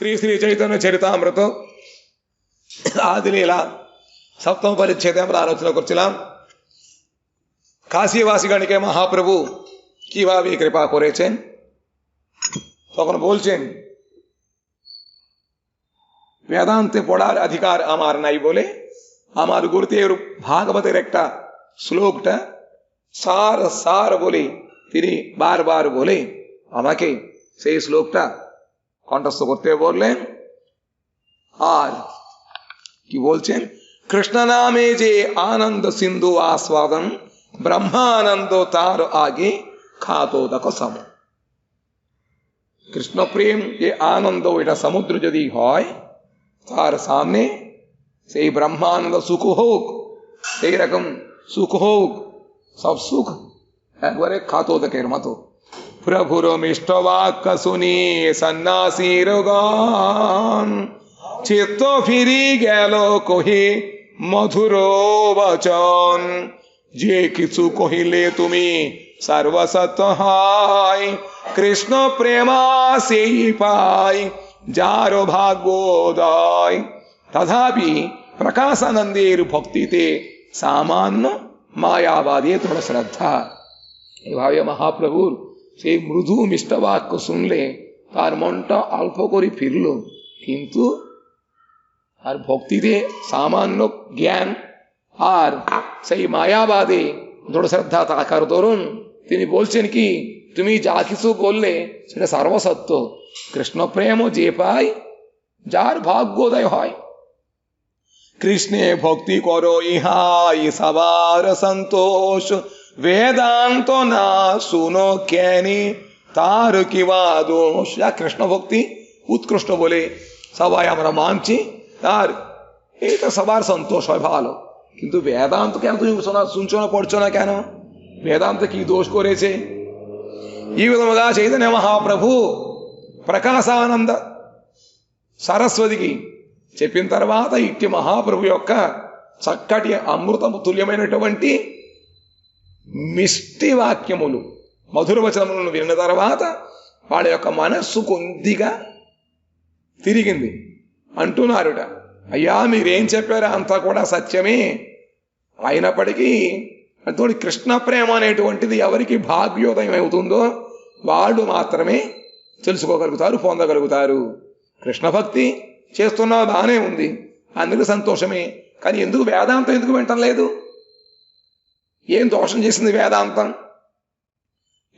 శ్రీ శ్రీ చైతన్య చరితామృతం ఆదిలీলা সপ্তম পরিচ্ছেদে আমরা আলোচনা করছিলাম কাশীবাসীগণকে মহাপ্রভু কিভাবে কৃপা করেছেন। তখন বলছেন বেদান্তে পড়ার অধিকার আমার নাই বলে আমার গুরুদেব ভাগবতের একটা শ্লোকটা সার সার বলে তিনি বারবার বলে আমাকে সেই শ্লোকটা কণ্ঠস্থ করতে বললেন। আর কি বলছেন, কৃষ্ণ নামে যে আনন্দ সিন্ধু আস্বাদন ব্রহ্মানন্দ তার আগে খাতোদক সম। কৃষ্ণ প্রেম যে আনন্দ এটা সমুদ্র যদি হয় তার সামনে সেই ব্রহ্মানন্দ সুখ হোক সেই রকম সুখ হোক সব সুখ একবারে খাতোদকের মতো। প্রভুর মিষ্ট বাক্য শুনি সন্ন্যাসীর গান চিত্ত ফিরি গেল কহে মধুর বচন। যে কিছু কহিলে তুমি সর্বসত্য হয় কৃষ্ণ প্রেমা সেই পাই যার ভাগ্যোদয়। তথাপি প্রকাশানন্দের ভক্তিতে সামান্য মায়াবাদী তোর শ্রদ্ধা। এভাবে মহাপ্রভুর সেই মৃদু মিষ্ট বাক্য শুনলে তার মনটা অল্প করে ফিরল, কিন্তু আর ভক্তিতে সামান্য জ্ঞান আর সেই মায়াবাদে দৃঢ় শ্রদ্ধা থাকার দরুন তিনি বলছেন কি তুমি যা কিছু বললে সেটা সর্বসত্য। কৃষ্ণ প্রেম যে পায় যার ভাগ্যোদয় হয়। কৃষ্ণে ভক্তি করো ইহাই সবার সন্তোষ বেদান্ত না শুনো কেনি তার কিবা দোষ। যা কৃষ্ণ ভক্তি উৎকৃষ্ট বলে সবাই আমরা মানছি, তার এটা সবার সন্তোষ হয় ভালো, কিন্তু বেদান্ত কেন তুমি শুনছো না পড়ছো না কেন? వేదాంత কি దోష করেছে? ఈ విధముగా చైతన్య మహాప్రభు ప్రకాశానంద సరస్వతికి చెప్పిన తర్వాత ఇట్టి మహాప్రభు యొక్క చక్కటి అమృతము తుల్యమైనటువంటి మిష్టి వాక్యములు మధుర వచనములను విన్న తర్వాత వాళ్ళ యొక్క మనస్సు కొద్దిగా తిరిగింది. అంటున్నారుట, అయ్యా మీరేం చెప్పారా అంతా కూడా సత్యమే, అయినప్పటికీ అతోడి కృష్ణ ప్రేమ అనేటువంటిది ఎవరికి భాగ్యోదయం అవుతుందో వాళ్ళు మాత్రమే తెలుసుకోగలుగుతారు, పొందగలుగుతారు. కృష్ణ భక్తి చేస్తున్నా బాగానే ఉంది, అందుకు సంతోషమే, కానీ ఎందుకు వేదాంతం ఎందుకు వింటం లేదు? ఏం దోషం చేసింది వేదాంతం?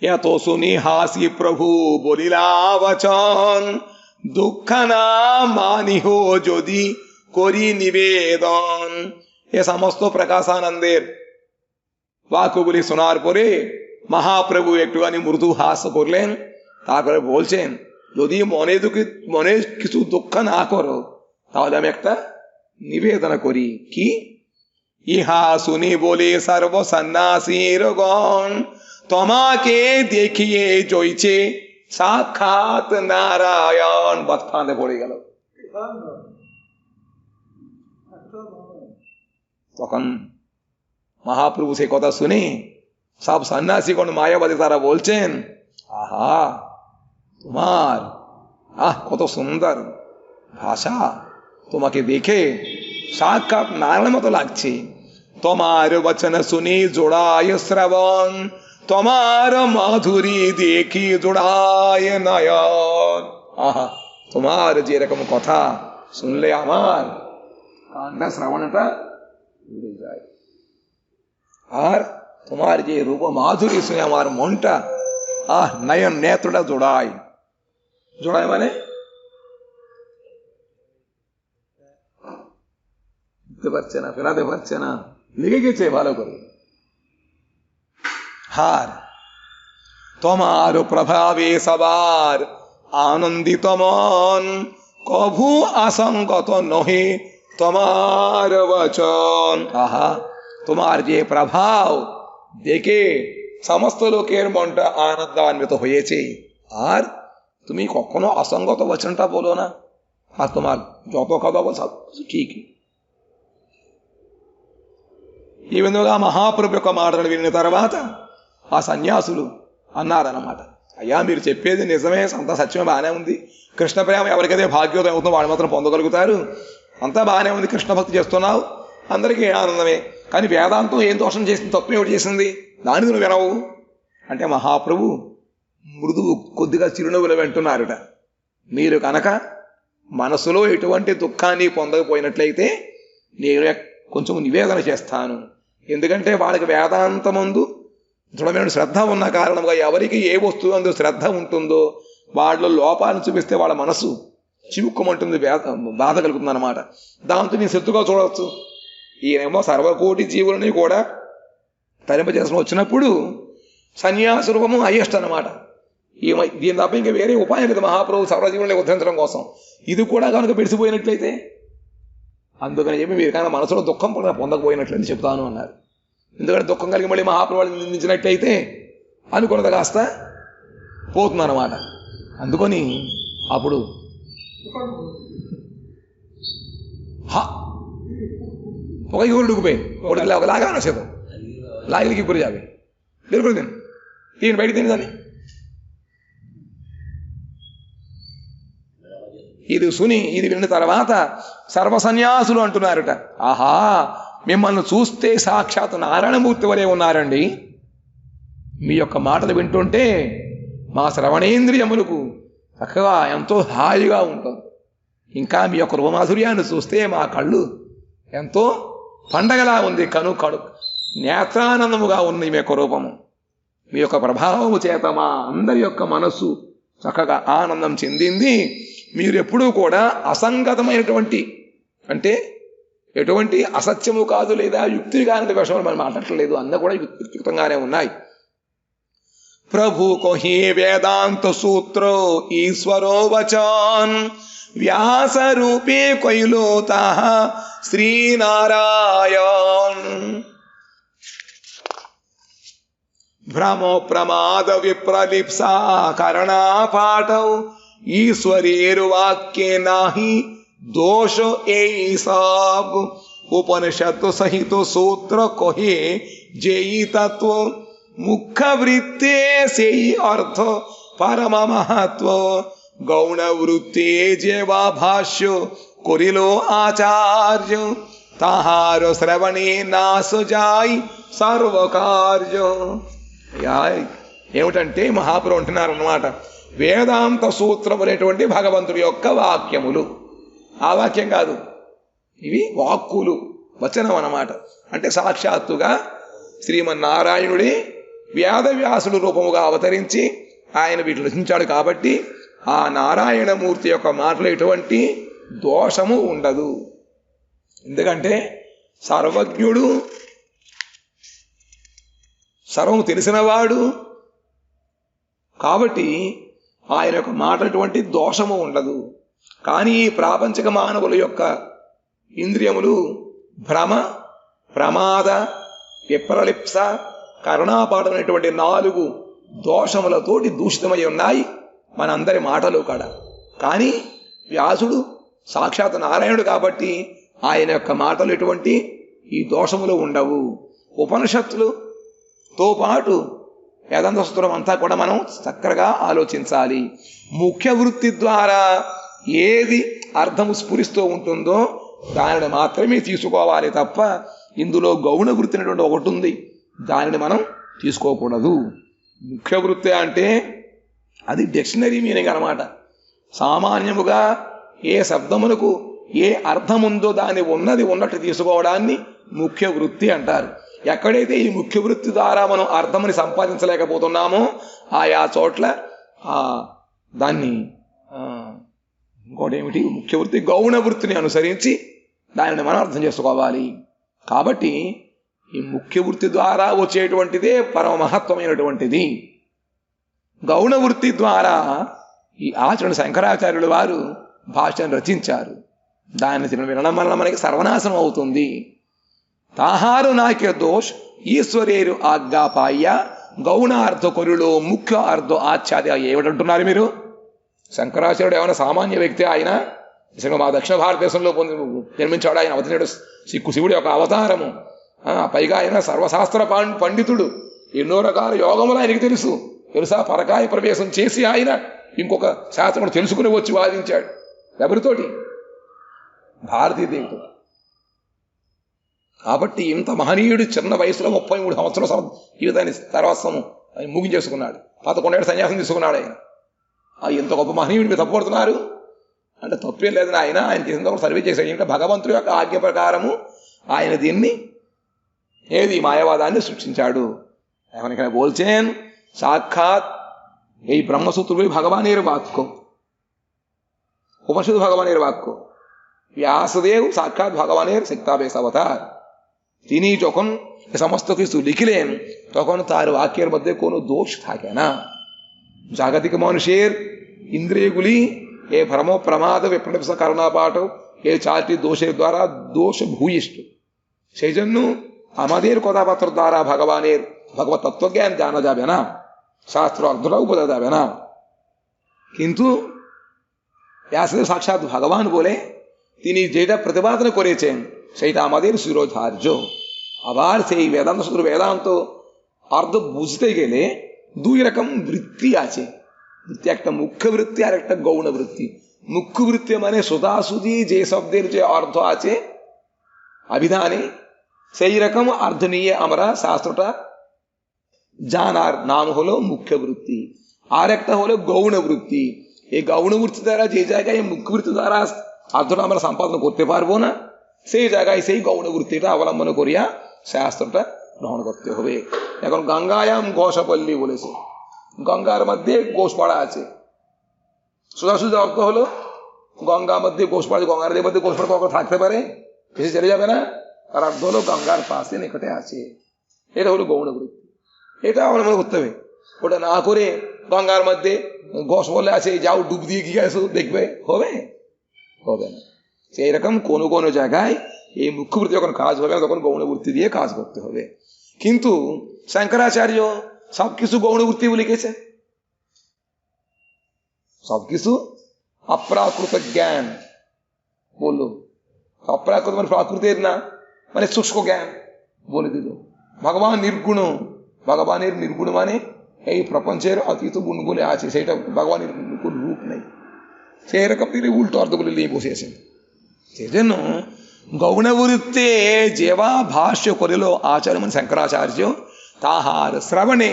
యతో సుని హాసి ప్రభు বলিলা বচন দুঃখ না মানিহো যদি করি নিবেদন। এ সমস্ত প্রকাশানন্দের বাক্যগুলি শোনার পরে মহাপ্রভু একটুখানি মৃদু হাস করলেন, তারপরে বলছেন যদি মনে কিছু দুঃখ না করো তাহলে আমি একটা নিবেদন করি। কি? ইহা শুনি বলে সর্ব সন্ন্যাসীর গণ তোমাকে দেখিয়ে জয়ছে সাক্ষাৎ নারায়ণ। বাদফাঁদে পড়ে গেল। তখন মহাপ্রভু সে কথা শুনে সব সন্ন্যাসীগণ মায়াবাদী তারা বলছেন, আহা তোমার কত সুন্দর ভাষা, তোমাকে দেখে সাক্ষাৎ নারায়ণ মতো লাগছে। তোমার বচন শুনি জোড়ায় শ্রবণ তোমার মাধুরী দেখি জোড়ায় নয়ন। আহা তোমার যেরকম কথা শুনলে আমার কানটা শ্রবণটা উড়ে যায়, আর তোমার যে রূপ মাধুরী শুনে আমার মনটা নয়ন নেত্রটা জোড়ায়। জোড়ায় মানে বুঝতে পারছে না, ফেরাতে পারছে না, লেগে গেছে ভালো করে। হার তোমার প্রভাবে সবার আনন্দিত মন কভু আসঙ্গত নহে তোমার বচন। আহা তোমার যে প্রভাব দেখে সমস্ত লোকের মনটা আনন্দান্বিত হয়েছে, আর তুমি কখনো অসঙ্গত বচনটা বলো না, আর তোমার যত কথা বল সব ঠিক। ఈ విధంగా మహాప్రభు యొక్క మాటలు విన్న తర్వాత ఆ సన్యాసులు అన్నారన్నమాట, అయ్యా మీరు చెప్పేది నిజమే, అంతా సత్యమే, బాగానే ఉంది. కృష్ణ ప్రేమ ఎవరికైతే భాగ్యోదయం అవుతుందో వాళ్ళు మాత్రం పొందగలుగుతారు. అంతా బాగానే ఉంది, కృష్ణ భక్తి చేస్తున్నావు, అందరికీ ఆనందమే. కానీ వేదాంతం ఏం దోషం చేసింది, తప్పు ఏమిటి చేసింది, దానికి నువ్వు వినవు అంటే మహాప్రభు మృదువు కొద్దిగా చిరునవ్వులు వింటున్నారుట. మీరు కనుక మనసులో ఎటువంటి దుఃఖాన్ని పొందకపోయినట్లయితే నేను కొంచెం నివేదన చేస్తాను. ఎందుకంటే వాళ్ళకి వేదాంతమందు దృఢమైన శ్రద్ధ ఉన్న కారణంగా ఎవరికి ఏ వస్తువు అందు శ్రద్ధ ఉంటుందో వాళ్ళ లోపాలను చూపిస్తే వాళ్ళ మనసు చివుక్కుమంటుంది, బాధ కలుగుతుంది అన్నమాట. దాంతో నేను శత్రుగా చూడవచ్చు. ఈయనేమో సర్వకోటి జీవులని కూడా తరింపజేసిన వచ్చినప్పుడు సన్యాస రూపము హైయెస్ట్ అనమాట. దీని తప్ప ఇంకా వేరే ఉపాయం లేదు మహాప్రభు సర్వజీవుల్ని ఉద్ధరించడం కోసం. ఇది కూడా కనుక పెడిసిపోయినట్లయితే, అందుకని చెప్పి మీరు కనుక మనసులో దుఃఖం పొందకపోయినట్లయితే చెప్తాను అన్నారు. ఎందుకంటే దుఃఖం కలిగి మళ్ళీ మహాప్రభుని నిందించినట్లయితే అనుకున్నది కాస్త పోతుందన్నమాట. అందుకొని అప్పుడు ఒక ఇగురు డుకుపోయి ఒకటి లాగా అనసేపు లాగిలికి ఇగురు జాబే బిల్కుల్ తిను, దీని బయట తిని ఇది సుని ఇది విన్న తర్వాత సర్వసన్యాసులు అంటున్నారట, ఆహా మిమ్మల్ని చూస్తే సాక్షాత్ నారాయణమూర్తి వరే ఉన్నారండి. మీ యొక్క మాటలు వింటుంటే మా శ్రవణేంద్రియములకు చక్కగా ఎంతో హాయిగా ఉంటుంది. ఇంకా మీ యొక్క రూపమాధుర్యాన్ని చూస్తే మా కళ్ళు ఎంతో పండగలా ఉంది, కను నేత్రానందముగా ఉంది మీ యొక్క రూపము. మీ యొక్క ప్రభావము చేత మా అందరి యొక్క మనస్సు చక్కగా ఆనందం చెందింది. మీరు ఎప్పుడూ కూడా అసంగతమైనటువంటి అంటే ఎటువంటి అసత్యము కాదు లేదా యుక్తి కాని విషయాలు మనం మాట్లాడలేదు, అన్న కూడా యుక్తంగానే ఉన్నాయి. ప్రభు కోహి వేదాంత సూత్రో ఈశ్వరో వచాన్ వ్యాస రూపే కైలోతా శ్రీనారాయణ్ భ్రమో ప్రమాద విప్రలిప్సా కరణాపాఠౌ ఈశ్వరేరువాక్యే నాహి దోష ఏసాబ్ ఉపనిషత్తు సహిత సూత్ర కోహే జయి తత్వ ముఖ్య వృత్తే సేయి అర్థ పరమ మహత్వ గౌణ వృత్తే జేవా భాష్య కొరిలో ఆచార్య తాహార శ్రవణే నాసు జాయ్ సర్వకార్య. ఏమిటంటే మహాపురు అంటున్నారు అన్నమాట, వేదాంత సూత్రం అనేటువంటి భగవంతుడి యొక్క వాక్యములు. ఆ వాక్యం కాదు, ఇవి వాక్కులు, వచనం అన్నమాట. అంటే సాక్షాత్తుగా శ్రీమన్నారాయణుడే వేదవ్యాసుడు రూపముగా అవతరించి ఆయన వీటిని రచించాడు కాబట్టి ఆ నారాయణమూర్తి యొక్క మాటలు ఎటువంటి దోషము ఉండదు. ఎందుకంటే సర్వజ్ఞుడు, సర్వము తెలిసినవాడు కాబట్టి ఆయన యొక్క మాట ఎటువంటి దోషము ఉండదు. కానీ ఈ ప్రాపంచిక మానవుల యొక్క ఇంద్రియములు భ్రమ, ప్రమాద, విప్రలిప్స, కరుణాపాఠమైనటువంటి 4 దోషములతోటి దూషితమై ఉన్నాయి మనందరి మాటలు కాడ. కానీ వ్యాసుడు సాక్షాత్ నారాయణుడు కాబట్టి ఆయన యొక్క మాటలు ఎటువంటి ఈ దోషములు ఉండవు. ఉపనిషత్తులతో పాటు వేదాంత సూత్రం అంతా కూడా మనం చక్కగా ఆలోచించాలి. ముఖ్య వృత్తి ద్వారా ఏది అర్థము స్ఫురిస్తూ ఉంటుందో దానిని మాత్రమే తీసుకోవాలి తప్ప ఇందులో గౌణ వృత్తి అనేటువంటి ఒకటి ఉంది, దానిని మనం తీసుకోకూడదు. ముఖ్య వృత్తి అంటే అది డిక్షనరీ మీనింగ్ అన్నమాట. సామాన్యముగా ఏ శబ్దములకు ఏ అర్థం ఉందో దాన్ని ఉన్నట్టు తీసుకోవడాన్ని ముఖ్య వృత్తి అంటారు. ఎక్కడైతే ఈ ముఖ్య వృత్తి ద్వారా మనం అర్థముని సంపాదించలేకపోతున్నామో ఆయా చోట్ల దాన్ని ఇంకోటి ఏమిటి ముఖ్య వృత్తి గౌణ వృత్తిని అనుసరించి దానిని మనం అర్థం చేసుకోవాలి. కాబట్టి ఈ ముఖ్య వృత్తి ద్వారా వచ్చేటువంటిదే పరమ మహత్వమైనటువంటిది. గౌణ వృత్తి ద్వారా ఈ ఆచరణ శంకరాచార్యుల వారు భాషను రచించారు. దాన్ని వినడం వల్ల మనకి సర్వనాశనం అవుతుంది. తాహారు నాకే దోష్ ఈశ్వరేరు ఆజ్ఞాపాయ గౌణార్థ కొరులో ముఖ్య అర్థ ఆచ్ఛాద్య. ఏమిటంటున్నారు మీరు? శంకరాచార్యుడు ఏమైనా సామాన్య వ్యక్తి? ఆయన నిజంగా మా దక్షిణ భారతదేశంలో జన్మించాడు. ఆయన అవతరుడు శివుడి యొక్క అవతారము. పైగా ఆయన సర్వశాస్త్ర పండితుడు. ఎన్నో రకాల యోగములు ఆయనకి తెలుసు. తెలుసా? పరకాయ ప్రవేశం చేసి ఆయన ఇంకొక శాస్త్రం తెలుసుకుని వచ్చి వాదించాడు. ఎవరితోటి? భారతీదేవితో. కాబట్టి ఇంత మహనీయుడు చిన్న వయసులో 33 సంవత్సరాల జీవితాన్ని తర్వాత ముగించేసుకున్నాడు. 11 ఏళ్ళ సన్యాసం తీసుకున్నాడు ఆయన. ఇంత గొప్ప మహనీయుడికి తప్పుపడుతున్నారు అంటే తప్పేం లేదని ఆయన చేసిన సర్వే చేశాడు. ఇంకా భగవంతుడి యొక్క ఆజ్ఞ ప్రకారము ఆయన దీన్ని ఏది మాయావాదాన్ని సృష్టించాడు. ఎవరికైనా బోల్చేన్ సాక్షాత్ এই ব্রহ্মসূত্রগুলি ভগবানের বাক্য, উপনিষদ ভগবানের বাক্য। ব্যাসদেব সাক্ষাৎ ভগবানের সিক্তাবেশ অবতার। তিনি যখন সমস্ত কিছু লিখলেন তখন তার বাক্যের মধ্যে কোনো দোষ থাকে না। জাগতিক মানুষের ইন্দ্রিয়গুলি এ ভ্রম প্রমাদ বিপ্রলিপ্স কারণাপাঠ এই 4টি দোষের দ্বারা দোষ ভূয়িষ্ঠ। সেই জন্য আমাদের কথাবার্তার দ্বারা ভগবত তত্ত্বজ্ঞান জানা যাবে না, শাস্ত্র অর্থটাও বোঝা যাবে না। কিন্তু ব্যাসদেব সাক্ষাৎ ভগবান বলে তিনি যেটা প্রতিপাদন করেছেন সেইটা আমাদের শিরোধার্য। আবার সেই বেদান্ত সূত্র বেদান্ত অর্থ বুঝতে গেলে 2 রকম বৃত্তি আছে। বৃত্তি একটা মুখ্য বৃত্তি আর একটা গৌণ বৃত্তি। মুখ্য বৃত্তি মানে সোজাসুজি যে শব্দের যে অর্থ আছে অভিধানে সেই রকম অর্থ নিয়ে আমরা শাস্ত্রটা জানার নাম হলো মুখ্য বৃত্তি। আর একটা হলো গৌণ বৃত্তি। এই গৌণ বৃত্তি দ্বারা যে জায়গায় মুখ্য বৃত্তি দ্বারা অর্থটা আমরা সম্পাদন করতে পারবো না সেই জায়গায় সেই গৌণ বৃত্তিটা অবলম্বন করিয়া শাস্ত্রটা গ্রহণ করতে হবে। এখন গঙ্গায়াম ঘোষপল্লী বলেছে, গঙ্গার মধ্যে গোসপাড়া আছে। সোজাসুজি অর্থ হলো গঙ্গার মধ্যে গোসপাড়া, গঙ্গার মধ্যে গোসপাড়া কখন থাকতে পারে? বেশি চলে যাবে না। আর অর্থ হলো গঙ্গার পাশে নিকটে আছে। এটা হলো গৌণ বৃত্তি। এটা অবলম্বন করতে হবে। ওটা না করে গঙ্গার মধ্যে গোস বলে আছে যাও ডুব দিয়ে গিয়ে আসো দেখবে, হবে? হবে না। সেই রকম কোনো কোনো জায়গায় এই মুখ্য বৃত্তি যখন কাজ হবে তখন গৌণ বৃত্তি দিয়ে কাজ করতে হবে। কিন্তু শঙ্করাচার্য সবকিছু গৌণ বৃত্তি লিখেছে। সবকিছু অপ্রাকৃত জ্ঞান বললো। অপ্রাকৃত মানে প্রাকৃতের না, মানে শুষ্ক জ্ঞান বলে দিল। ভগবান নির্গুণ, ভগবানের নির্গুণ মানে এই প্রপঞ্চের অতীত গুণগুলি আছে, সেটা ভগবানের কোন রূপ নেই। সেই রকম তিনি উল্টো অর্থগুলি নিয়ে বসেছেন। সেই জন্য গৌণবৃত্তে যেবা ভাষ্য করিল আচার্য মানে শঙ্করাচার্য তাহার শ্রবণে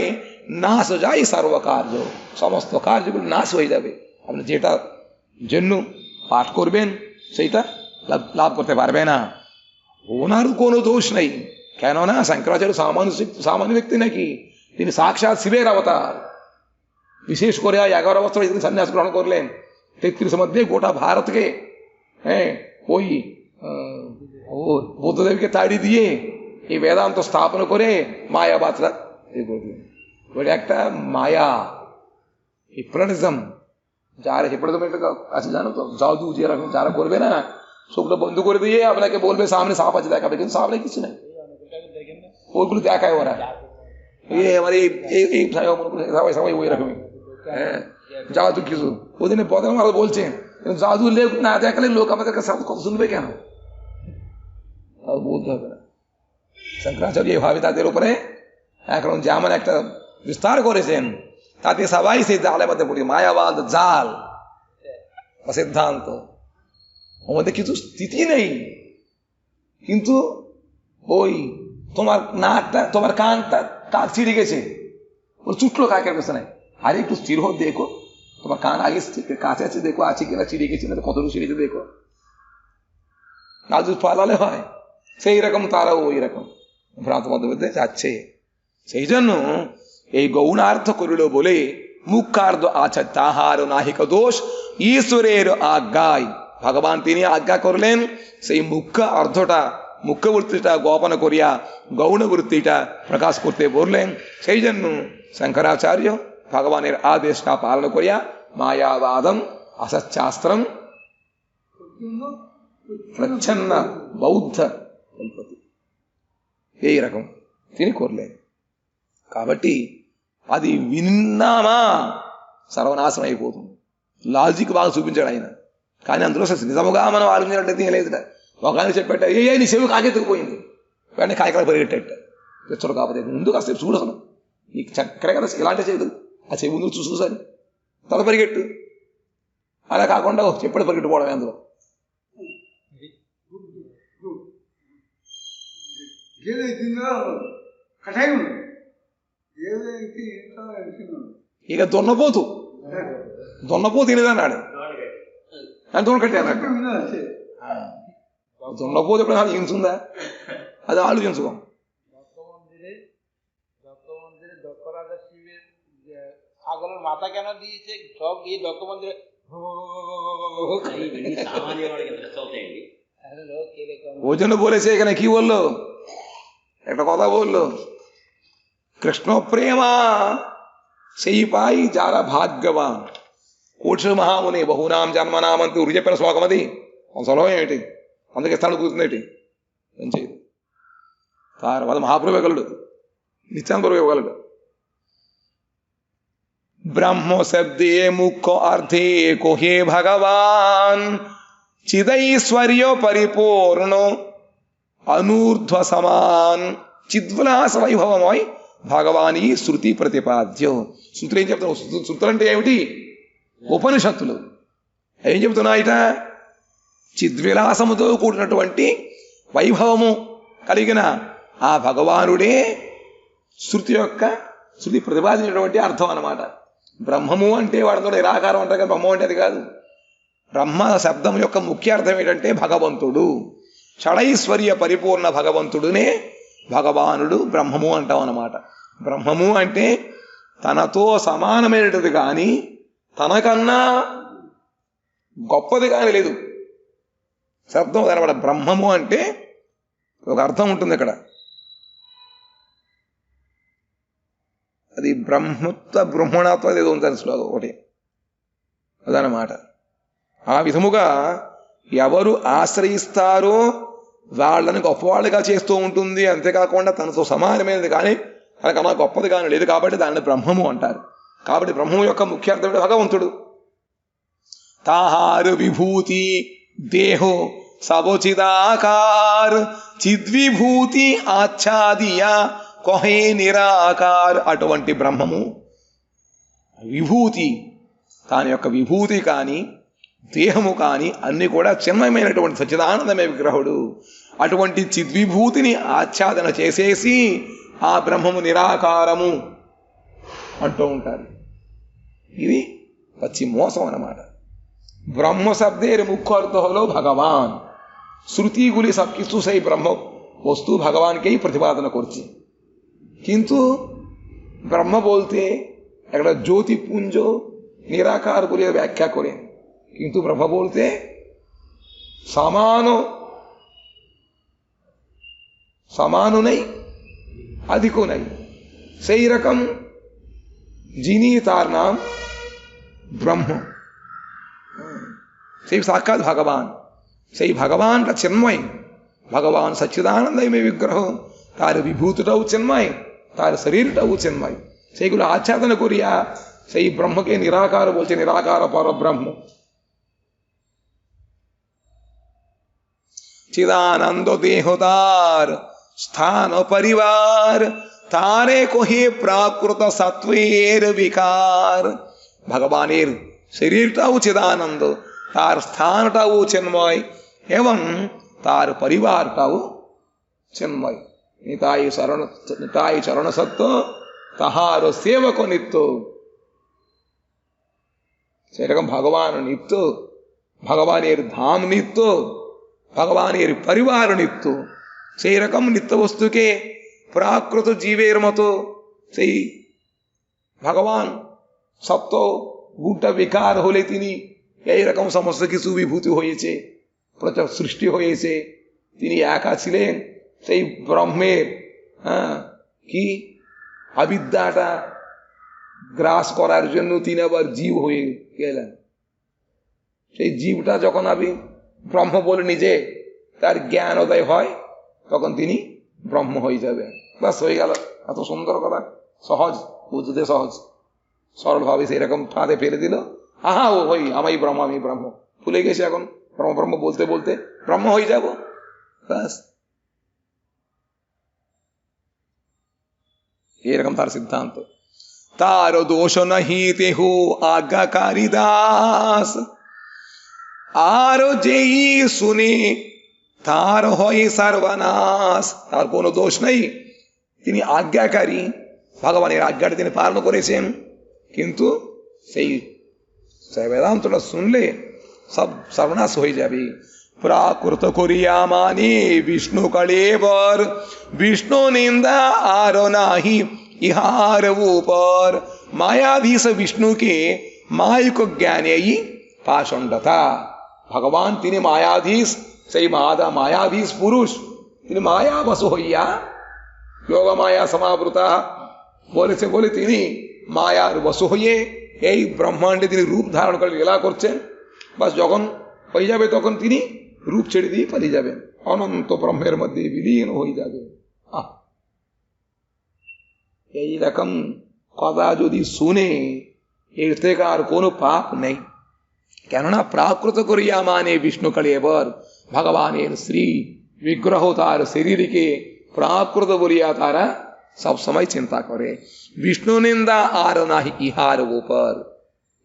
নাশ যায় সর্বকার্য। সমস্ত কার্যগুলো নাশ হয়ে যাবে। আপনি যেটা জন্য পাঠ করবেন সেইটা লাভ করতে পারবে না। ওনার কোনো দোষ নেই, কেননা শঙ্করাচার্য সামান্য ব্যক্তি নাকি, তিনি সাক্ষাৎ শিবের অবতার। বিশেষ করে 11 বছর তিনি সন্ন্যাস গ্রহণ করলেন। 33 মধ্যে গোটা ভারতকে ওই বুদ্ধদেবকে তাড়ি দিয়ে এই বেদান্ত স্থাপন করে মায়াবাদরা করলেন। ওইটা একটা মায়া, হিপ্নোটিজম। যারা হিপ্নোটিজম আছে জানো তো, জাদু যেরকম যারা করবে না, চোখটা বন্ধ করে দিয়ে আপনাকে বলবে সামনে সাপ আছে দেখাবে, কিন্তু সামনে কিছু নাই, ওইগুলো দেখায় ওরা। আমার এই সবাই ওই রকমই জাদু কিছু ওদিনে বদনাম আরো বলছেন, জাদু না দেখালে লোক আমাদের কাছে কথা শুনবে কেন? বলতে হবে না। শঙ্করাচার্য এভাবে তাদের উপরে এখন যেমন একটা বিস্তার করেছেন তাতে সবাই সেই জালের মধ্যে পড়ি। মায়াবাদ জাল বা সিদ্ধান্ত, ওর মধ্যে কিছু স্থিতি নেই। কিন্তু ওই তোমার নাকটা, তোমার কানটা কাক ছিঁড়ে গেছে, ওর চুটলো কাকের পেছনে। আরে একটু স্থির হোক, দেখো তোমার কান আগে কাছে আছে, দেখো আছে কিনা, ছিঁড়ে গেছে না, কতটুকু ছিঁড়েছে দেখো। নাজুক পালালে হয়, সেই রকম তারাও ওই রকম ভ্রান্ত মধ্যে যাচ্ছে। সেই জন্য এই গৌণার্থ করিল বলে মুখ্যার্থ আছে তাহার নাহিক দোষ ঈশ্বরের আজ্ঞায়। ভগবান তিনি আজ্ঞা করলেন সেই মুখ্য অর্থটা, মুখ্য বৃত্তিটা গোপন করিয়া গৌণ বৃত্তিটা প্রকাশ করতে বললেন। সেই জন্য শঙ্করাচার্য ভগবানের আদেশটা পালন করিয়া মায়াবাদম অসচ্ছাস্ত্রম প্রচ্ছন্ন বৌদ্ধ এই রকম তিনি করলেন। కాబట్టి అది విన్నామా సర్వనాశనం అయిపోతుంది. లాజిక్ బాగా చూపించాడు ఆయన, కానీ అందులో నిజముగా మనం ఆలోచించినట్లయితే లేదు. ఒక ఆయన చెప్పేట నీ చెవి కాకెత్తుకుపోయింది, వెంటనే కాయకాయ పరిగెట్టేట తెచ్చడు. కాకపోతే ముందు కాసేపు చూడసను నీకు చక్కగా కదా ఇలాంటి చేయదు, ఆ చెవి ముందు చూసాను తల పరిగెట్టు. అలా కాకుండా చెప్పాడు పరిగెట్టుకోవడం అందులో. ఇక దున్నపోతు తినేదన్నాడు. అంత కట్టే అన్నట్టు దున్నపోతు ఎప్పుడు ఆలోచించుందా? అది ఆలోచించుకో. ছাগলের মাথা কেন দিয়েছে? সব গিয়ে দক্ষ মন্দিরে ওই জন্য বলেছে এখানে কি বললো, একটা কথা বললো, কৃষ্ণ প্রেমা সেই পাই যারা ভাగ్యవాన్. కోటి మహాముని బహునాం జన్మనామంతి ఉరి చెప్పిన శ్లోకం అది. సులభం ఏమిటి? అందుకే స్థలం కూర్చుంది ఏంటి చేయదు. తర్వాత మహాప్రభు ఇవ్వగలడు, నిత్యానంద ఇవ్వగలడు. ब्रह्म शब्दे मुख्य अर्थे को हे भगवान चिदैश्वर्य परिपूर्ण అనూర్ధ్వ సమాన్ చిద్విలాస వైభవమై భగవానీ శృతి ప్రతిపాద్యం. శృతులు ఏం చెప్తున్నావు? శృతులు అంటే ఏమిటి? ఉపనిషత్తులు ఏం చెబుతున్నాయిట? చిద్విలాసముతో కూడినటువంటి వైభవము కలిగిన ఆ భగవానుడే శృతి ప్రతిపాదించినటువంటి అర్థం అన్నమాట. బ్రహ్మము అంటే వాడితో నిరాకారం అంటారు, బ్రహ్మం అంటే అది కాదు. బ్రహ్మ శబ్దం యొక్క ముఖ్య అర్థం ఏంటంటే భగవంతుడు, షడైశ్వర్య పరిపూర్ణ భగవంతుడునే భగవానుడు బ్రహ్మము అంటాం అన్నమాట. బ్రహ్మము అంటే తనతో సమానమైనది కానీ తనకన్నా గొప్పది కానీ లేదు. శబ్దం అనమాట. బ్రహ్మము అంటే ఒక అర్థం ఉంటుంది ఇక్కడ, అది బ్రహ్మణత్వం ఏదో ఉంటుంది శ్లోకం ఒకటి, అదనమాట. ఆ విధముగా ఎవరు ఆశ్రయిస్తారో వాళ్ళని గొప్పవాళ్ళుగా చేస్తూ ఉంటుంది. అంతేకాకుండా తనతో సమానమైనది కానీ తనకన్నా గొప్పది కానీ లేదు కాబట్టి దానిని బ్రహ్మము అంటారు. కాబట్టి బ్రహ్మము యొక్క ముఖ్య అర్థం భగవంతుడు. తాహారు విభూతి దేహో సవోచిదాకార్ చిద్విభూతి ఆచ్ఛాదియా కొహే నిరాకార్. అటువంటి బ్రహ్మము విభూతి, దాని యొక్క విభూతి కానీ దేహము కానీ అన్ని కూడా చిన్మయమైనటువంటి సచ్చిదానందమే విగ్రహుడు. అటువంటి చిద్విభూతిని ఆచ్ఛాదన చేసేసి ఆ బ్రహ్మము నిరాకారము అంటూ ఉంటారు. ఇది పచ్చి మోసం అన్నమాట. ব্রহ্ম শব্দের মুখ্য অর্থ হলো ভগবান। শ্রুতিগুলি সব কিছু সেই ব্রহ্ম বস্তু ভগবানকেই প্রতিপাদন করছে, কিন্তু ব্রহ্ম বলতে একটা জ্যোতিপুঞ্জ নিরাকার বলে ব্যাখ্যা করেন, কিন্তু ব্রহ্ম বলতে সমানও নেই अधिकও নেই। সেই রকম যিনি তার নাম ব্রহ্ম, সেই সাক্ষাৎ ভগবান। সেই ভগবানটা চিন্ময়, ভগবান সচ্চিদানন্দময় বিগ্রহ, তার বিভূতিটাও চিন্ময়, তার শরীরটাও চিন্ময়। সেইগুলো আচ্ছাদন করিয়া সেই ব্রহ্মকে নিরাকার বলছে, নিরাকার পরব্রহ্ম। চিদানন্দ দেহ তার স্থান পরিবার, তারে কোহে প্রাকৃত সত্ত্বের বিকার। ভগবানের শরীরটাও চিদানন্দ, তার স্থানটাও চিন্ময় এবং তার পরিবারটাও চিন্ময়। নিতাই চরণ সত্য তাহার সেবক নিত্য। সেরকম ভগবান নিত্য, ভগবানের ধাম নিত্য, ভগবানের পরিবার নিত্য। সেই রকম নিত্য বস্তুকে প্রাকৃত জীবের মতো সেই ভগবান সত্য গুণটা বিকার হলে তিনি এইরকম সমস্ত কিছু বিভূতি হয়েছে, প্রচুর সৃষ্টি হয়েছে। তিনি একা ছিলেন, সেই ব্রহ্মের কি অবিদ্যাটা গ্রাস করার জন্য তিনি আবার জীব হয়ে গেলেন। সেই জীবটা যখন ব্রহ্ম বলে নিজে তার জ্ঞান উদয় হয়, তখন তিনি ব্রহ্ম হয়ে যাবে। বাস হয়ে গেল। এত সুন্দর কথা, সহজ, বুঝতে সহজ, সরলভাবে সেরকম ফাঁদে ফেলে দিল। আহা ও হই আমি ব্রহ্ম, আমি ব্রহ্ম। ভুলে গেছি এখন ব্রহ্ম ব্রহ্ম বলতে বলতে ব্রহ্ম হয়ে যাব। বাস এরকম তার সিদ্ধান্ত। तार दोष नहीं तेहु आज्ञाकारी दास। आर जेई सुने तार হয় সর্বনাশ। তার কোনো দোষ নেই, তিনি আজ্ঞাকারী, ভগবানের আজ্ঞাটা তিনি পালন করেছেন। কিন্তু সেই বেদান্তটা শুনলে সব সর্বনাশ হয়ে যাবে। প্রাকৃত করিয়া মানে বিষ্ণু কলেবর, বিষ্ণু নিন্দা আর নাহি ইহার উপর। মায়াধীশ বিষ্ণুকে মায়িক জ্ঞানেই পাষণ্ডতা। ভগবান তিনি মায়াধীশ, সেই মায়াধীশ পুরুষ, তিনি মায়াবশ হইয়া যোগ মায়া সমাবৃতা বলেছে বলে তিনি মায়ার বশ হয়ে এই ব্রহ্মাণ্ডে তিনি রূপ ধারণ করে লীলা করছেন। বাস যখন হয়ে যাবে তখন তিনি রূপ ছেড়ে দিয়ে পালিয়ে যাবেন, অনন্ত ব্রহ্মের মধ্যে বিলীন হয়ে যাবে। এইরকম কথা যদি শুনে এর থেকে আর কোনো পাপ নেই। কেননা প্রাকৃত করিয়া মানে বিষ্ণু কলেবর, ভগবানের শ্রী বিগ্রহ তার শরীরকে প্রাকৃত বলিয়া তারা সবসময় চিন্তা করে। বিষ্ণু নিন্দা আর নাহি ইহার উপর,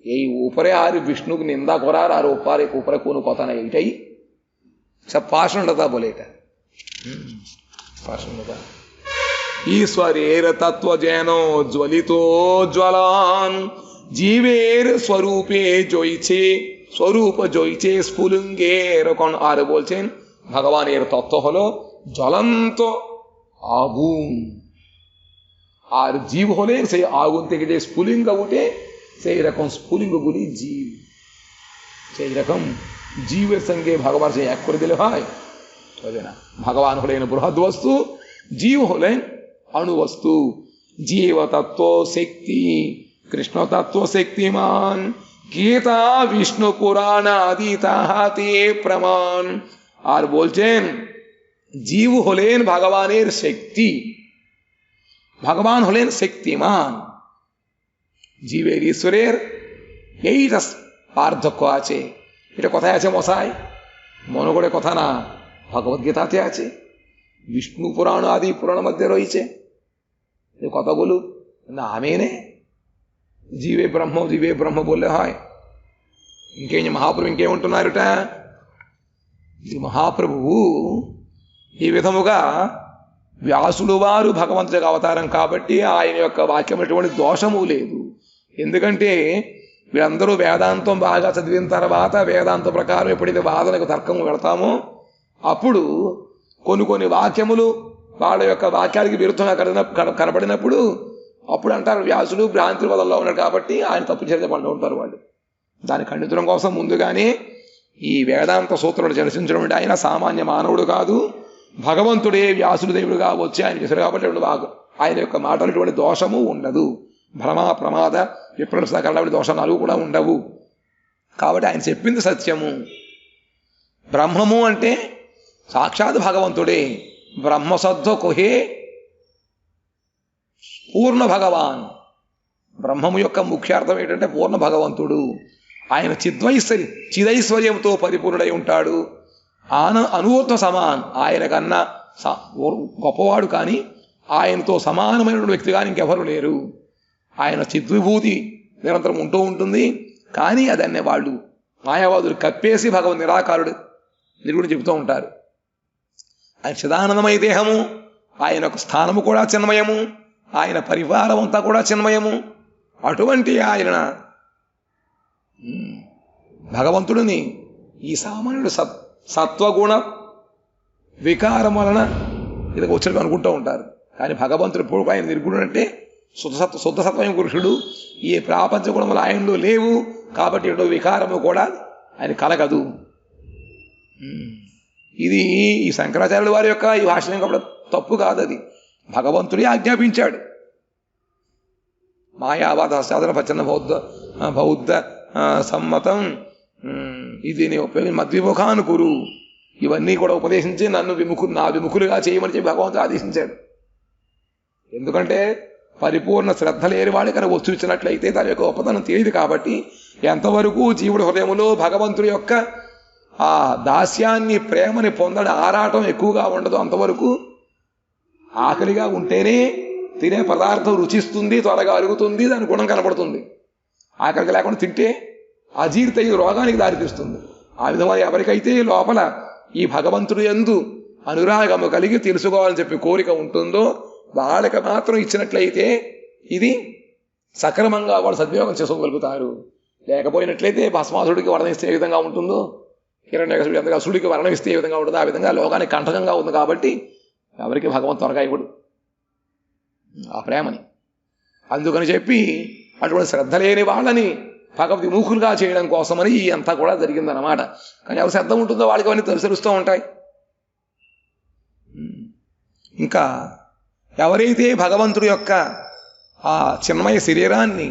এই উপরে আর বিষ্ণুকে নিন্দা করার আর উপরে কোনো কথা নাই। এটাই সব পাষণ্ডতা বলে, এটা পাষণ্ডতা। ঈশ্বরের তত্ত্ব যেন জ্বলিত জ্বলন, জীবের স্বরূপে জয়ছে, স্বরূপ জয়ছে স্ফুলিঙ্গের কোন। আর বলছেন ভগবানের তত্ত্ব হলো জ্বলন্ত আগুন, আর জীব হলেন সেই আগুন থেকে যে স্ফুলিঙ্গ উঠে, সেই রকম স্ফুলিঙ্গগুলি জীব। সেই রকম জীবের সঙ্গে ভগবান সে এক করে দিলে হয়? হবে না। ভগবান হলেন বৃহৎ বস্তু, জীব হলেন অণুবস্তু। জীব তত্ত্ব শক্তি, কৃষ্ণ তত্ত্ব শক্তিমান, গীতা বিষ্ণু পুরাণ আদি তাহাতে প্রমাণ। আর বলছেন জীব হলেন ভগবানের শক্তি, ভগবান হলেন শক্তিমান। জীবের ঈশ্বরের এইটা পার্থক্য আছে। এটা কথায় আছে মশাই, মনে করে কথা না, ভগবদ্গীতাতে আছে, বিষ্ণু পুরাণ আদি পুরাণ মধ্যে রয়েছে। কথা বলুক না, আমি নে జీవే బ్రహ్మ బోలే హాయ్. ఇంకేం మహాప్రభు ఇంకేమంటున్నారట? ఈ మహాప్రభువు ఈ విధముగా వ్యాసుడు వారు భగవంతుడికి అవతారం కాబట్టి ఆయన యొక్క వాక్యం ఎటువంటి దోషము లేదు. ఎందుకంటే వీళ్ళందరూ వేదాంతం బాగా చదివిన తర్వాత వేదాంత ప్రకారం ఎప్పుడైతే వాదనకు తర్కం వెళతామో అప్పుడు కొన్ని వాక్యములు వాళ్ళ యొక్క వాక్యానికి విరుద్ధంగా కనబడినప్పుడు అప్పుడు అంటారు వ్యాసుడు భ్రాంతి వదల్లో ఉన్నాడు కాబట్టి ఆయన తప్పు చేసే పండు ఉంటారు వాళ్ళు. దాన్ని ఖండించడం కోసం ముందుగానే ఈ వేదాంత సూత్రాలు చర్చించడం అంటే ఆయన సామాన్య మానవుడు కాదు, భగవంతుడే వ్యాసుడు దేవుడుగా వచ్చి ఆయన చేశారు కాబట్టి ఆయన యొక్క మాటలు ఎటువంటి దోషము ఉండదు. భ్రమ ప్రమాద విప్రలస కళ్ళ దోషాలు కూడా ఉండవు. కాబట్టి ఆయన చెప్పింది సత్యము. బ్రహ్మము అంటే సాక్షాత్ భగవంతుడే. బ్రహ్మసద్ధ కొహే పూర్ణ భగవాన్. బ్రహ్మము యొక్క ముఖ్యార్థం ఏంటంటే పూర్ణ భగవంతుడు. ఆయన చిదైశ్వర్యంతో పరిపూర్ణుడై ఉంటాడు. అనువర్త సమాన్, ఆయన కన్నా గొప్పవాడు కానీ ఆయనతో సమానమైన వ్యక్తి కానీ ఇంకెవరు లేరు. ఆయన చిద్విభూతి నిరంతరం ఉంటూ ఉంటుంది. కానీ అదన్నే వాళ్ళు మాయావాదులు కప్పేసి భగవన్ నిరాకారుడు నిర్గుణం చెబుతూ ఉంటారు. ఆయన చిదానందమయ దేహము, ఆయన యొక్క స్థానము కూడా చిన్మయము, ఆయన పరివారం అంతా కూడా చిన్మయము. అటువంటి ఆయన భగవంతుడిని ఈ సామాన్యుడు సత్వగుణ వికారం వలన ఇది వచ్చాడు అనుకుంటూ ఉంటారు. కానీ భగవంతుడు ఎప్పుడు ఆయన నిర్గుణుడు అంటే శుద్ధ సత్వయం పురుషుడు. ఈ ప్రాపంచ గుణములు ఆయనలో లేవు కాబట్టి ఎటో వికారము కూడా ఆయన కలగదు. ఇది ఈ శంకరాచార్యుల వారి యొక్క ఈ భాషణం కూడా తప్పు కాదు, అది భగవంతుడే ఆజ్ఞాపించాడు. మాయావాద సాధన పచ్చన బౌద్ధ సమ్మతం ఇది మద్విముఖాను కురు, ఇవన్నీ కూడా ఉపదేశించి నా విముఖులుగా చేయమని చెప్పి భగవంతుడు ఆదేశించాడు. ఎందుకంటే పరిపూర్ణ శ్రద్ధ లేని వాడు కనుక వస్తు ఇచ్చినట్లయితే దాని యొక్క గొప్పతనం తెలియదు. కాబట్టి ఎంతవరకు జీవుడి హృదయంలో భగవంతుడి యొక్క ఆ దాస్యాన్ని ప్రేమని పొందడం ఆరాటం ఎక్కువగా ఉండదు, అంతవరకు ఆకలిగా ఉంటేనే తినే పదార్థం రుచిస్తుంది, త్వరగా అరుగుతుంది, దాని గుణం కనపడుతుంది. ఆకలికి లేకుండా తింటే అజీర్తి రోగానికి దారితీస్తుంది. ఆ విధంగా ఎవరికైతే లోపల ఈ భగవంతుడు యందు అనురాగము కలిగి తెలుసుకోవాలని చెప్పి కోరిక ఉంటుందో వాళ్ళకి మాత్రం ఇచ్చినట్లయితే ఇది సక్రమంగా వాళ్ళు సద్వినియోగం చేసుకోగలుగుతారు. లేకపోయినట్లయితే భస్మాసుడికి వర్ణిస్తే ఏ విధంగా ఉంటుందో, హిరణ్యకశిపుడు ఎంతగా అసుడికి వర్ణిస్తే ఏ విధంగా ఉంటుందో ఆ విధంగా లోకానికి కంటకంగా ఉంది. కాబట్టి ఎవరికి భగవంతు త్వరగా ఇవ్వడు ఆ ప్రేమని. అందుకని చెప్పి అటువంటి శ్రద్ధ లేని వాళ్ళని భగవద్ విముఖులుగా చేయడం కోసమని ఈ అంతా కూడా జరిగిందన్నమాట. కానీ ఎవరు శ్రద్ధ ఉంటుందో వాళ్ళకి అవన్నీ తెలుస్తూ ఉంటాయి. ఇంకా ఎవరైతే భగవంతుడి యొక్క ఆ చిన్మయ శరీరాన్ని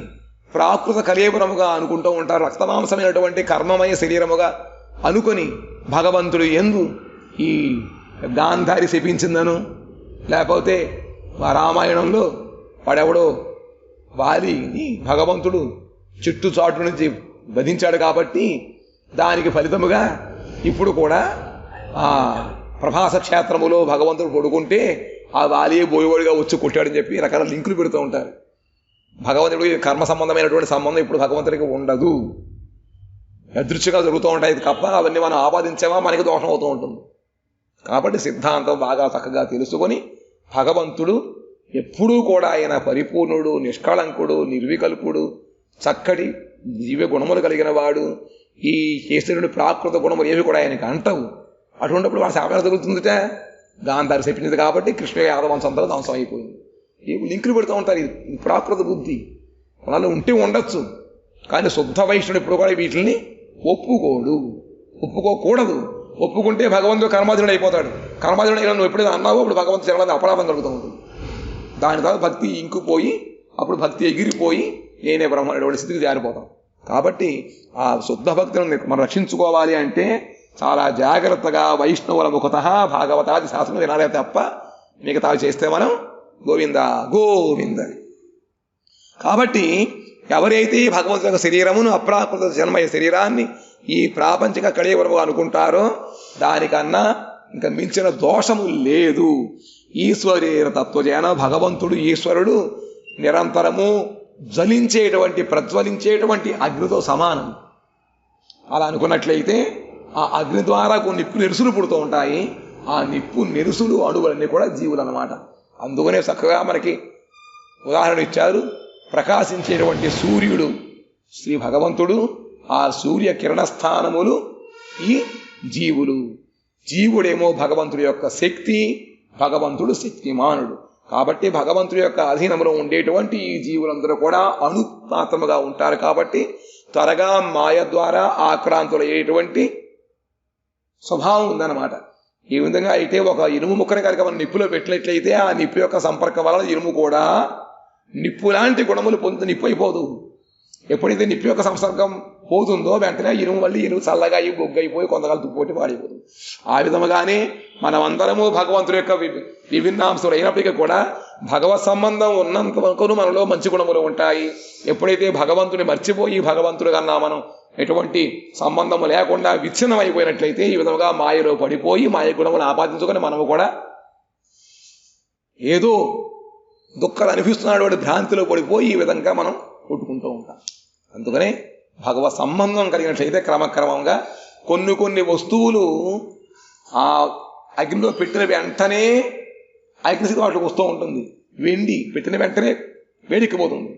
ప్రాకృత కలేబరముగా అనుకుంటూ ఉంటారు, రక్తమాంసమైనటువంటి కర్మమయ శరీరముగా అనుకొని భగవంతుడు ఎందు ఈ గాంధారి శపించిందను, లేకపోతే రామాయణంలో వాడెవడో వాలిని భగవంతుడు చెట్టు చాటు నుంచి వధించాడు కాబట్టి దానికి ఫలితముగా ఇప్పుడు కూడా ఆ ప్రభాస క్షేత్రములో భగవంతుడు పడుకుంటే ఆ వాలి బోయబోడిగా వచ్చి కొట్టాడని చెప్పి రకరకాల లింకులు పెడుతూ ఉంటారు. భగవంతుడికి కర్మ సంబంధమైనటువంటి సంబంధం ఇప్పుడు భగవంతుడికి ఉండదు, యదృచ్ఛగా జరుగుతూ ఉంటాయి తప్ప అవన్నీ మనం ఆపాదించామా మనకి దోషం అవుతూ ఉంటుంది. కాబట్టి సిద్ధాంతం బాగా చక్కగా తెలుసుకొని భగవంతుడు ఎప్పుడూ కూడా ఆయన పరిపూర్ణుడు, నిష్కళంకుడు, నిర్వికల్పుడు, చక్కటి దివ్య గుణములు కలిగిన వాడు. ఈ కేసరుడి ప్రాకృత గుణములు ఏవి కూడా ఆయనకి అంటవు. అటువంటిప్పుడు వాడు శాపన తగులుతుందిట. గాంధారి చెప్పింది కాబట్టి కృష్ణ యాదవంశం అంతా ధ్వంసం అయిపోయింది. ఏమి లింకులు పెడుతూ ఉంటారు. ఇది ప్రాకృత బుద్ధి వాళ్ళు ఉంటే ఉండొచ్చు, కానీ శుద్ధ వైష్ణుడు ఇప్పుడు కూడా వీటిని ఒప్పుకోకూడదు. ఒప్పుకుంటే భగవంతుడు కర్మాధీనుడు అయిపోతాడు. కర్మాధీనుడు అయినా నువ్వు ఎప్పుడైనా అన్నావో అప్పుడు భగవంతుడు చరణాన్ని అపరాధం కలుగుతూ ఉంటుంది. దాని తర్వాత భక్తి ఇంకుపోయి అప్పుడు భక్తి ఎగిరిపోయి నేనే బ్రహ్మణుడు స్థితికి జారిపోతాం. కాబట్టి ఆ శుద్ధ భక్తులను మనం రక్షించుకోవాలి అంటే చాలా జాగ్రత్తగా వైష్ణవుల ముఖత భాగవతాది శాస్త్రం వినాలే తప్ప మిగతా చేస్తే మనం గోవింద గోవింద. కాబట్టి ఎవరైతే భగవంతుడి యొక్క శరీరమును అప్రాకృత జన్మయ శరీరాన్ని ఈ ప్రాపంచిక కళేవరము అనుకుంటారో దానికన్నా ఇంకా మించిన దోషము లేదు. ఈశ్వరేణ తత్వజన భగవంతుడు ఈశ్వరుడు నిరంతరము ప్రజ్వలించేటువంటి అగ్నితో సమానం. అలా అనుకున్నట్లయితే ఆ అగ్ని ద్వారా కొన్ని నిప్పు నెరుసులు పుడుతూ ఉంటాయి. ఆ నిప్పు నెరుసులు అణువులన్నీ కూడా జీవులు అన్నమాట. అందుకనే చక్కగా మనకి ఉదాహరణ ఇచ్చారు. ప్రకాశించేటువంటి సూర్యుడు శ్రీ భగవంతుడు, ఆ సూర్య కిరణ స్థానములు ఈ జీవులు. జీవుడేమో భగవంతుడి యొక్క శక్తి, భగవంతుడు శక్తిమానుడు. కాబట్టి భగవంతుడి యొక్క అధీనంలో ఉండేటువంటి ఈ జీవులందరూ కూడా అనుపాత్రముగా ఉంటారు. కాబట్టి త్వరగా మాయ ద్వారా ఆక్రాంతులయ్యేటువంటి స్వభావం ఉందన్నమాట. ఈ విధంగా అయితే ఒక ఇనుము ముక్కని కనుక మనం నిప్పులో పెట్టినట్లయితే ఆ నిప్పు యొక్క సంపర్కం వలన ఇనుము కూడా నిప్పు లాంటి గుణములు పొందుతూ నిప్పు అయిపోదు. ఎప్పుడైతే నిప్పు యొక్క సంసర్గం పోతుందో వెంటనే ఇనుము మళ్ళీ ఇనుము చల్లగా అయ్యి బొగ్గైపోయి కొంతకాలం తుప్పోటి పాడైపోతుంది. ఆ విధముగానే మనమందరము భగవంతుడి యొక్క విభిన్నాంశములు అయినప్పటికీ కూడా భగవత్ సంబంధం ఉన్నంత వరకు మనలో మంచి గుణములు ఉంటాయి. ఎప్పుడైతే భగవంతుని మర్చిపోయి భగవంతుడి కన్నా మనం ఎటువంటి సంబంధము లేకుండా విచ్ఛిన్నం అయిపోయినట్లయితే ఈ విధంగా మాయలో పడిపోయి మాయ గుణములు ఆపాదించుకొని మనము కూడా ఏదో దుఃఖాలు అనిపిస్తున్నాడు భ్రాంతిలో పడిపోయి ఈ విధంగా మనం కొట్టుకుంటూ ఉంటాం. అందుకనే భగవత్ సంబంధం కలిగినట్లయితే క్రమక్రమంగా కొన్ని వస్తువులు ఆ అగ్నిలో పెట్టిన వెంటనే అగ్నిస్థితి వాటికి వస్తూ ఉంటుంది. వెండి పెట్టిన వెంటనే వేడెక్కిపోతుంది,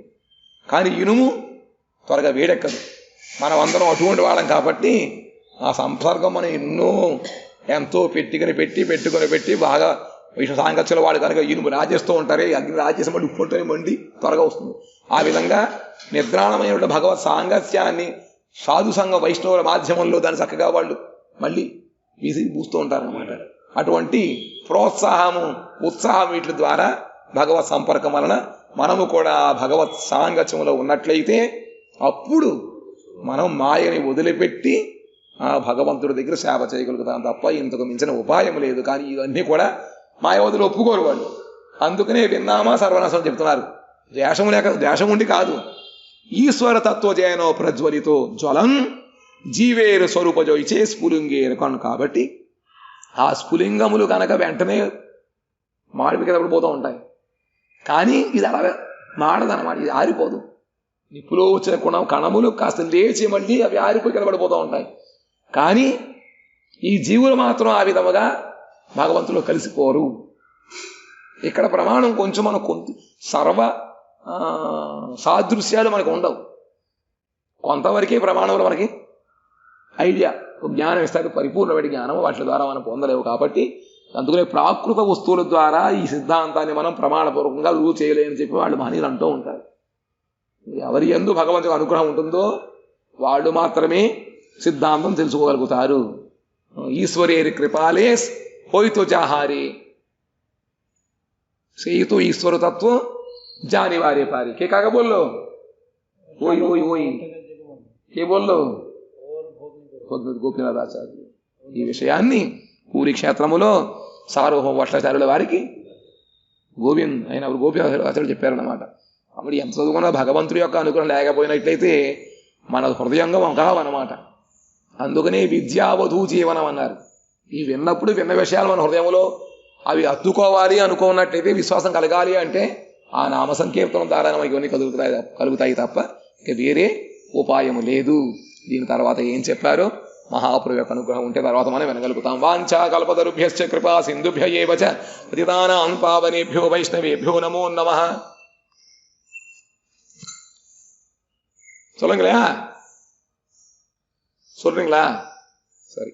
కానీ ఇనుము త్వరగా వేడెక్కదు. మనం అందరం అటువంటి వాళ్ళం కాబట్టి ఆ సంసర్గం మనం ఎంతో పెట్టుకొని బాగా విష్ణు సాంగత్యంలో వాడు కనుక ఇనుము రాజేస్తూ ఉంటారే, అగ్ని రాజేసి మళ్ళీ ఉప్పుంటూనే మండి త్వరగా వస్తుంది. ఆ విధంగా నిద్రాణమైన భగవత్ సాంగత్యాన్ని సాధు సంఘ వైష్ణవుల మాధ్యమంలో దాన్ని చక్కగా వాళ్ళు మళ్ళీ విసిగి పూస్తూ ఉంటారన్నమాట. అటువంటి ప్రోత్సాహము ఉత్సాహం వీటి ద్వారా భగవత్ సంపర్కం వలన మనము కూడా భగవత్ సాంగత్యంలో ఉన్నట్లయితే అప్పుడు మనం మాయని వదిలిపెట్టి ఆ భగవంతుడి దగ్గర సేవ చేయగలుగుతాం తప్ప ఇంతకు మించిన ఉపాయం లేదు. కానీ ఇవన్నీ కూడా మాయవదులు ఒప్పుకోరు వాళ్ళు. అందుకనే విన్నామా సర్వనాశం చెప్తున్నారు. ద్వేషం ఉండి కాదు. ఈశ్వర తత్వజయనో ప్రజ్వలితో జ్వలం జీవేరు స్వరూపజోయిచే స్ఫులింగేరు కను. కాబట్టి ఆ స్ఫులింగములు కనుక వెంటనే మాడిపికేటప్పుడు పోతూ ఉంటాయి. కానీ ఇది అలా మాడదన్నమాట, ఇది ఆరిపోదు. నిప్పులో వచ్చిన కణములు కాస్త లేచి మళ్ళీ అవి ఆరిపోయి కిందపడిపోతూ ఉంటాయి. కానీ ఈ జీవులు మాత్రం ఆ విధముగా భగవంతులో కలిసిపోరు. ఇక్కడ ప్రమాణం కొంచెం మనకు సర్వ సాదృశ్యాలు మనకు ఉండవు. కొంతవరకే ప్రమాణంలో మనకి ఐడియా, జ్ఞానం ఇస్తాడు, పరిపూర్ణమైన జ్ఞానం వాటి ద్వారా మనం పొందలేవు. కాబట్టి అందుకనే ప్రాకృత వస్తువుల ద్వారా ఈ సిద్ధాంతాన్ని మనం ప్రమాణపూర్వకంగా రుజువు చేయలేని చెప్పి వాళ్ళు మహనీయులు అంటూ ఉంటారు. ఎవరి యందు భగవంతుని అనుగ్రహం ఉంటుందో వాళ్ళు మాత్రమే సిద్ధాంతం తెలుసుకోగలుగుతారు. ఈశ్వరేరి కృపాలే హోయితో జాహారి సేయితో ఈశ్వర తత్వం జానివారే పారి కే కాక బోల్లో ఓయ్ ఓయ్ ఓయ్ కే బోల్లో గోపీనాథాచార్య ఈ విషయాన్ని పూరి క్షేత్రములో సార్వభౌమ భట్టాచార్యుల వారికి గోవింద్ అయిన గోపీనాథాచార్యులు చెప్పారన్నమాట. అప్పుడు ఎంత చదువుకున్నా భగవంతుడి యొక్క అనుగ్రహం లేకపోయినట్లయితే మన హృదయంగా కావన్నమాట. అందుకనే విద్యావధూ జీవనం అన్నారు. ఈ విన్నప్పుడు విన్న విషయాలు మన హృదయంలో అవి అత్తుకోవాలి అనుకున్నట్లయితే, విశ్వాసం కలగాలి అంటే ఆ నామ సంకీర్తనం ద్వారా మనకి ఇవన్నీ కలుగుతాయి తప్ప ఇక వేరే ఉపాయము లేదు. దీని తర్వాత ఏం చెప్పారో మహాప్రభు యొక్క అనుగ్రహం ఉంటే తర్వాత మనం వినగలుగుతాం. వాంఛా కల్పతరుభ్యశ్చ కృపా సింధుభ్య ఏవ చ పతితానాం పావనేభ్యో వైష్ణవేభ్యో నమో నమః. சொல்லுங்களா? சரி.